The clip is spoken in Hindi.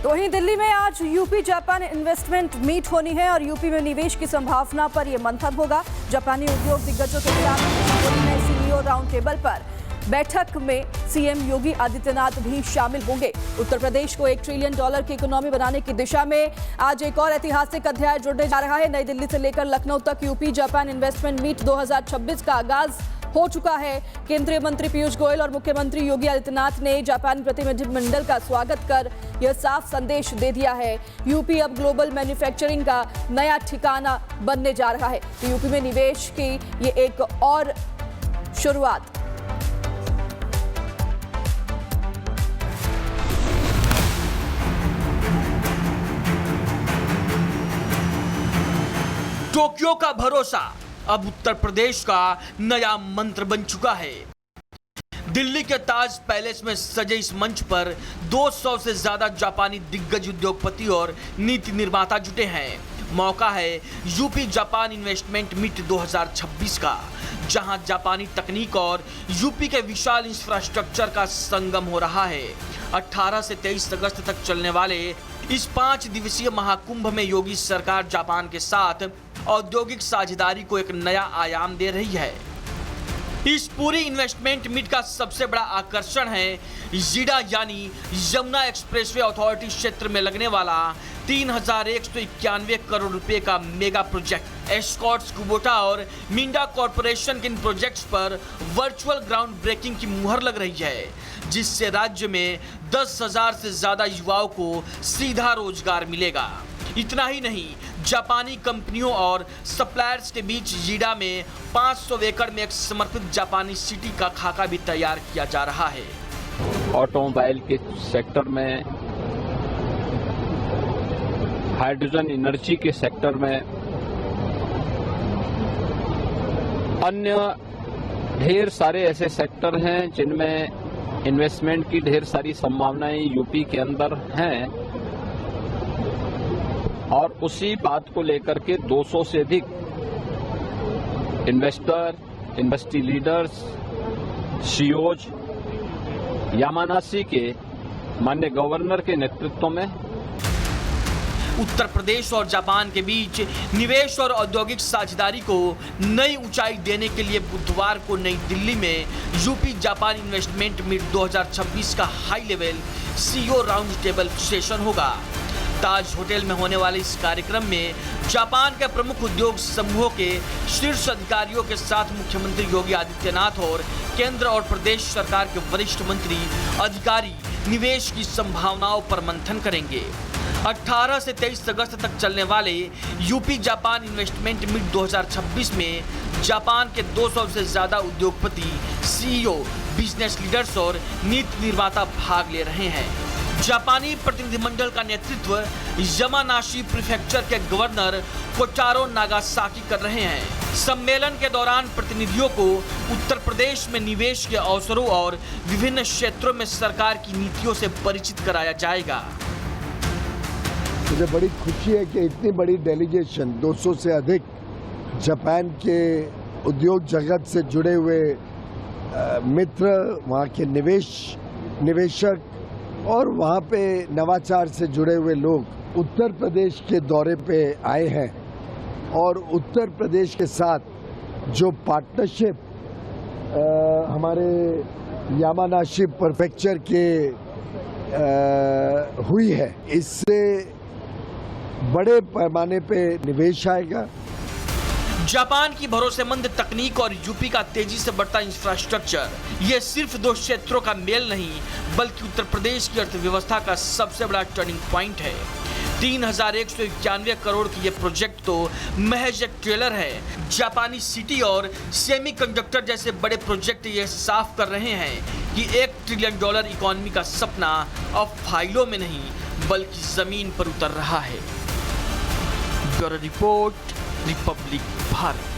तो वहीं दिल्ली में आज यूपी जापान इन्वेस्टमेंट मीट होनी है और यूपी में निवेश की संभावना पर यह मंथन होगा। जापानी उद्योग दिग्गजों के साथ सीईओ राउंड टेबल पर बैठक में सीएम योगी आदित्यनाथ भी शामिल होंगे। उत्तर प्रदेश को $1 ट्रिलियन की इकोनॉमी बनाने की दिशा में आज एक और ऐतिहासिक अध्याय जुड़ने जा रहा है। नई दिल्ली से लेकर लखनऊ तक यूपी जापान इन्वेस्टमेंट मीट 2026 का आगाज हो चुका है। केंद्रीय मंत्री पीयूष गोयल और मुख्यमंत्री योगी आदित्यनाथ ने जापान प्रतिनिधिमंडल का स्वागत कर यह साफ संदेश दे दिया है, यूपी अब ग्लोबल मैन्युफैक्चरिंग का नया ठिकाना बनने जा रहा है। तो यूपी में निवेश की ये एक और शुरुआत। टोक्यो का भरोसा अब उत्तर प्रदेश का नया मंत्र बन चुका है। दिल्ली के ताज पैलेस में सजे इस मंच पर 200 से ज्यादा जापानी दिग्गज उद्योगपति और नीति निर्माता जुटे हैं। मौका है यूपी जापान इन्वेस्टमेंट मीट 2026 का, जहां जापानी तकनीक और यूपी के विशाल इंफ्रास्ट्रक्चर का संगम हो रहा है। 18 से 23 अगस्त तक चलने वाले इस 5 दिवसीय महाकुंभ में योगी सरकार जापान के साथ औद्योगिक साझेदारी को एक नया आयाम दे रही है। इस पूरी इन्वेस्टमेंट मीट का सबसे बड़ा आकर्षण है जीडा यानी यमुना एक्सप्रेसवे अथॉरिटी क्षेत्र में लगने वाला 3191 करोड़ रुपए का मेगा प्रोजेक्ट। एस्कॉर्ट्स कुबोटा और मिंडा कॉरपोरेशन के इन प्रोजेक्ट्स पर वर्चुअल ग्राउंड ब्रेकिंग की मुहर लग रही है, जिससे राज्य में 10,000 से ज्यादा युवाओं को सीधा रोजगार मिलेगा। इतना ही नहीं, जापानी कंपनियों और सप्लायर्स के बीच जीडा में 500 एकड़ में एक समर्पित जापानी सिटी का खाका भी तैयार किया जा रहा है। ऑटोमोबाइल के सेक्टर में, हाइड्रोजन एनर्जी के सेक्टर में, अन्य ढेर सारे ऐसे सेक्टर हैं जिनमें इन्वेस्टमेंट की ढेर सारी संभावनाएं यूपी के अंदर हैं। और उसी बात को लेकर के 200 से अधिक investor, industry leaders, CEOs Yamanashi के माननीय गवर्नर के नेतृत्व में उत्तर प्रदेश और जापान के बीच निवेश और औद्योगिक साझेदारी को नई ऊंचाई देने के लिए बुधवार को नई दिल्ली में यूपी जापान इन्वेस्टमेंट मीट 2026 का high level CEO round table session होगा। ताज होटल में होने वाले इस कार्यक्रम में जापान के प्रमुख उद्योग समूहों के शीर्ष अधिकारियों के साथ मुख्यमंत्री योगी आदित्यनाथ और केंद्र और प्रदेश सरकार के वरिष्ठ मंत्री अधिकारी निवेश की संभावनाओं पर मंथन करेंगे। 18 से 23 अगस्त तक चलने वाले यूपी जापान इन्वेस्टमेंट मीट 2026 में जापान के 200 से ज्यादा उद्योगपति, सीईओ, बिजनेस लीडर्स और नीति निर्माता भाग ले रहे हैं। जापानी प्रतिनिधिमंडल का नेतृत्व यामानाशी प्रीफेक्चर के गवर्नर कोटारो नागासाकी कर रहे हैं। सम्मेलन के दौरान प्रतिनिधियों को उत्तर प्रदेश में निवेश के अवसरों और विभिन्न क्षेत्रों में सरकार की नीतियों से परिचित कराया जाएगा। मुझे बड़ी खुशी है कि इतनी बड़ी डेलीगेशन 200 से अधिक जापान के उद्योग जगत से जुड़े हुए मित्र, वहाँ के निवेशक और वहाँ पे नवाचार से जुड़े हुए लोग उत्तर प्रदेश के दौरे पे आए हैं। और उत्तर प्रदेश के साथ जो पार्टनरशिप हमारे यामानाशी प्रीफेक्चर के हुई है, इससे बड़े पैमाने पे निवेश आएगा। जापान की भरोसेमंद तकनीक और यूपी का तेजी से बढ़ता इंफ्रास्ट्रक्चर, ये सिर्फ 2 क्षेत्रों का मेल नहीं बल्कि उत्तर प्रदेश की अर्थव्यवस्था का सबसे बड़ा टर्निंग पॉइंट है। 3191 करोड़ की ये प्रोजेक्ट तो महज एक ट्रेलर है। जापानी सिटी और सेमीकंडक्टर जैसे बड़े प्रोजेक्ट ये साफ कर रहे हैं कि $1 ट्रिलियन इकोनॉमी का सपना अब फाइलों में नहीं बल्कि जमीन पर उतर रहा है। Bureau report, Republic Bharat.